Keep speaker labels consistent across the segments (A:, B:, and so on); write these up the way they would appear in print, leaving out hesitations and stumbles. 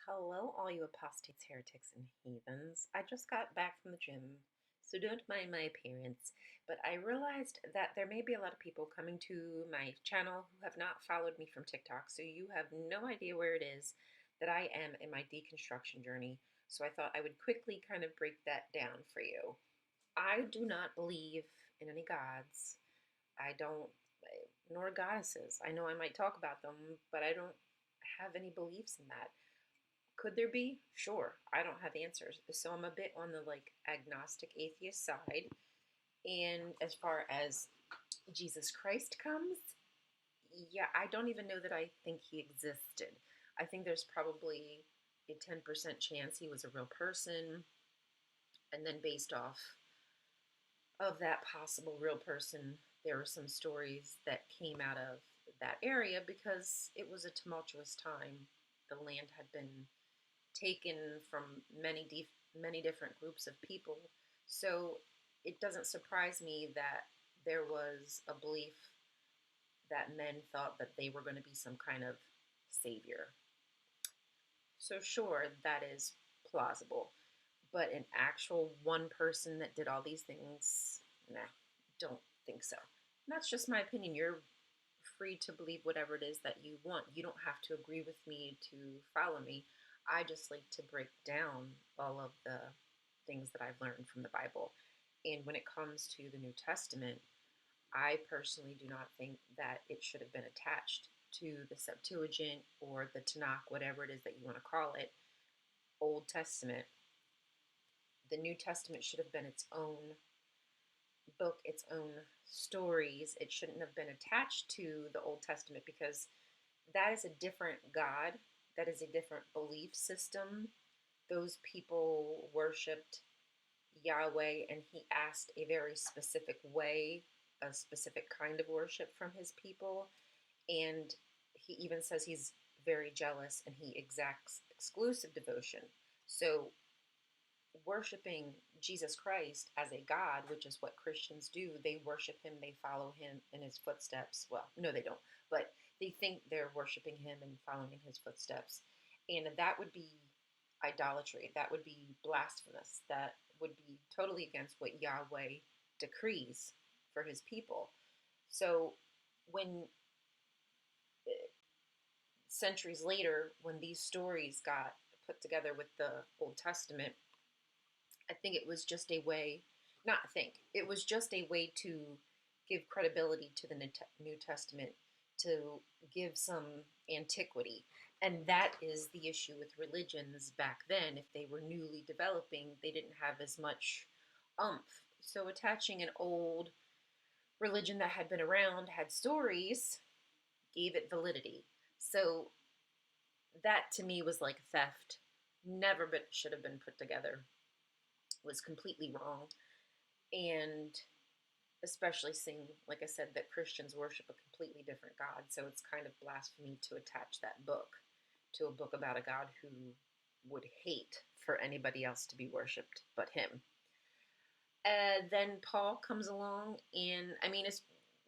A: Hello, all you apostates, heretics, and heathens. I just got back from the gym, so don't mind my appearance. But I realized that there may be a lot of people coming to my channel who have not followed me from TikTok, so you have no idea where it is that I am in my deconstruction journey. So I thought I would quickly kind of break that down for you. I do not believe in any gods. I don't, nor goddesses. I know I might talk about them, but I don't have any beliefs in that. Could there be? Sure. I don't have answers. So I'm a bit on the agnostic atheist side. And as far as Jesus Christ comes, yeah, I don't even know that I think he existed. I think there's probably a 10% chance he was a real person. And then based off of that possible real person, there were some stories that came out of that area because it was a tumultuous time. The land had been taken from many different groups of people. So it doesn't surprise me that there was a belief that men thought that they were going to be some kind of savior. So sure, that is plausible. But an actual one person that did all these things, nah, don't think so. And that's just my opinion. You're free to believe whatever it is that you want. You don't have to agree with me to follow me. I just like to break down all of the things that I've learned from the Bible. And when it comes to the New Testament, I personally do not think that it should have been attached to the Septuagint or the Tanakh, whatever it is that you want to call it, Old Testament. The New Testament should have been its own book, its own stories. It shouldn't have been attached to the Old Testament because that is a different God. That is a different belief system. Those people worshiped Yahweh, and he asked a very specific way, a specific kind of worship from his people. And he even says he's very jealous and he exacts exclusive devotion. So worshiping Jesus Christ as a God, which is what Christians do, they worship him, they follow him in his footsteps. Well, no, they don't, but they think they're worshiping him and following in his footsteps. And that would be idolatry. That would be blasphemous. That would be totally against what Yahweh decrees for his people. So when centuries later, when these stories got put together with the Old Testament, I think it was just a way, not think, it was just a way to give credibility to the New Testament, to give some antiquity. And that is the issue with religions back then. If they were newly developing, they didn't have as much umph. So attaching an old religion that had been around, had stories, gave it validity. So that to me was like theft. Never been, should have been put together. Was completely wrong. And especially seeing, like I said, that Christians worship a completely different God. So it's kind of blasphemy to attach that book to a book about a God who would hate for anybody else to be worshipped but him. Then Paul comes along, and I mean, it's,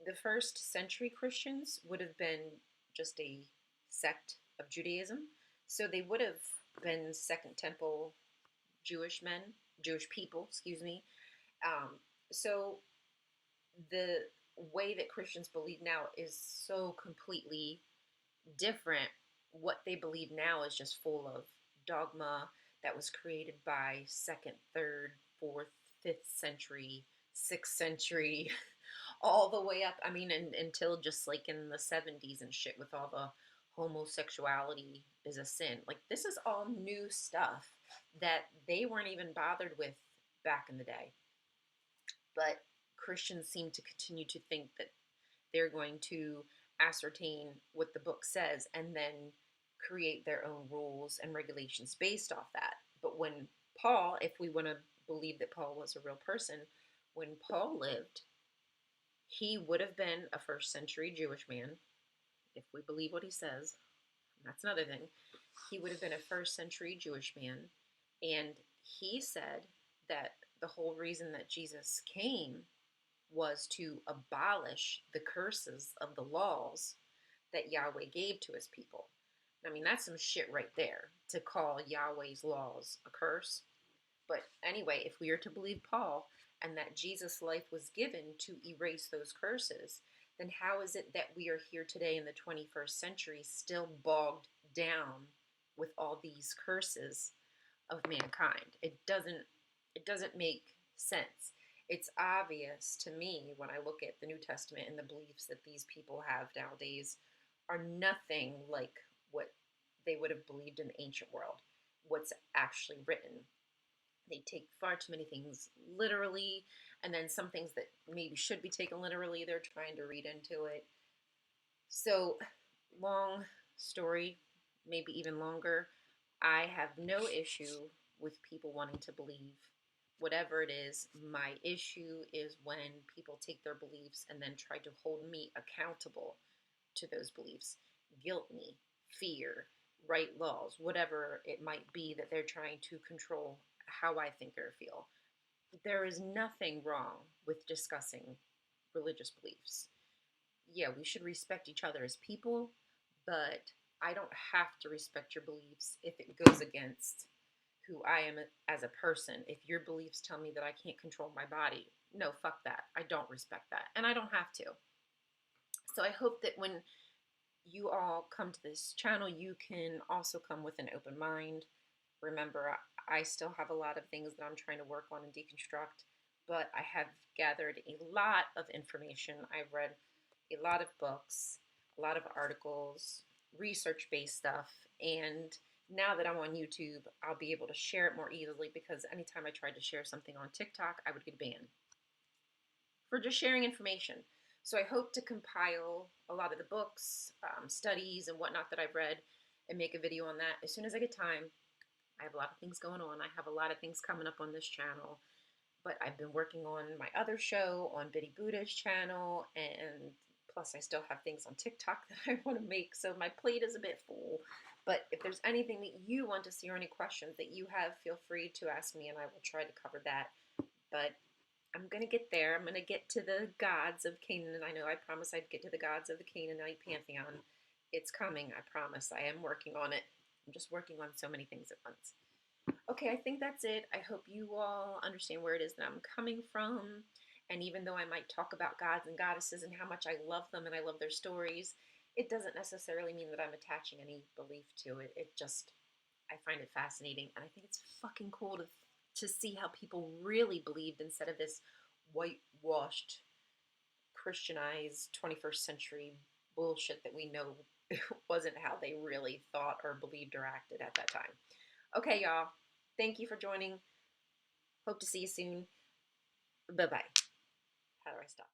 A: the first century Christians would have been just a sect of Judaism. So they would have been Second Temple Jewish men, Jewish people, excuse me. So the way that Christians believe now is so completely different. What they believe now is just full of dogma that was created by second, third, fourth, fifth century, sixth century, all the way up. I mean, until just like in the 70s and shit with all the homosexuality is a sin. Like, this is all new stuff that they weren't even bothered with back in the day. But Christians seem to continue to think that they're going to ascertain what the book says and then create their own rules and regulations based off that. But when Paul, if we want to believe that Paul was a real person, when Paul lived, he would have been a first century Jewish man, if we believe what he says. That's another thing. He would have been a first century Jewish man. And he said that the whole reason that Jesus came was to abolish the curses of the laws that Yahweh gave to his people. I mean, that's some shit right there to call Yahweh's laws a curse. But anyway, if we are to believe Paul and that Jesus' life was given to erase those curses, then how is it that we are here today in the 21st century still bogged down with all these curses of mankind? It doesn't make sense. It's obvious to me when I look at the New Testament and the beliefs that these people have nowadays are nothing like what they would have believed in the ancient world, what's actually written. They take far too many things literally, and then some things that maybe should be taken literally, they're trying to read into it. So, long story, maybe even longer, I have no issue with people wanting to believe whatever it is. My issue is when people take their beliefs and then try to hold me accountable to those beliefs, guilt me, fear, write laws, whatever it might be that they're trying to control how I think or feel. There is nothing wrong with discussing religious beliefs. Yeah, we should respect each other as people, but I don't have to respect your beliefs if it goes against who I am as a person. If your beliefs tell me that I can't control my body, no, fuck that. I don't respect that, and I don't have to. So I hope that when you all come to this channel, you can also come with an open mind. Remember, I still have a lot of things that I'm trying to work on and deconstruct, but I have gathered a lot of information. I've read a lot of books, a lot of articles, research-based stuff, and now that I'm on YouTube, I'll be able to share it more easily, because anytime I tried to share something on TikTok, I would get banned for just sharing information. So I hope to compile a lot of the books, studies, and whatnot that I've read and make a video on that as soon as I get time. I have a lot of things going on. I have a lot of things coming up on this channel, but I've been working on my other show on Biddy Buddha's channel, and plus I still have things on TikTok that I want to make, so my plate is a bit full. But if there's anything that you want to see or any questions that you have, feel free to ask me and I will try to cover that. But I'm going to get there. I'm going to get to the gods of Canaan. I know I promised I'd get to the gods of the Canaanite pantheon. It's coming, I promise. I am working on it. I'm just working on so many things at once. Okay, I think that's it. I hope you all understand where it is that I'm coming from. And even though I might talk about gods and goddesses and how much I love them and I love their stories, it doesn't necessarily mean that I'm attaching any belief to it. It just, I find it fascinating. And I think it's fucking cool to see how people really believed instead of this whitewashed, Christianized 21st century bullshit that we know wasn't how they really thought or believed or acted at that time. Okay, y'all. Thank you for joining. Hope to see you soon. Bye-bye. How do I stop?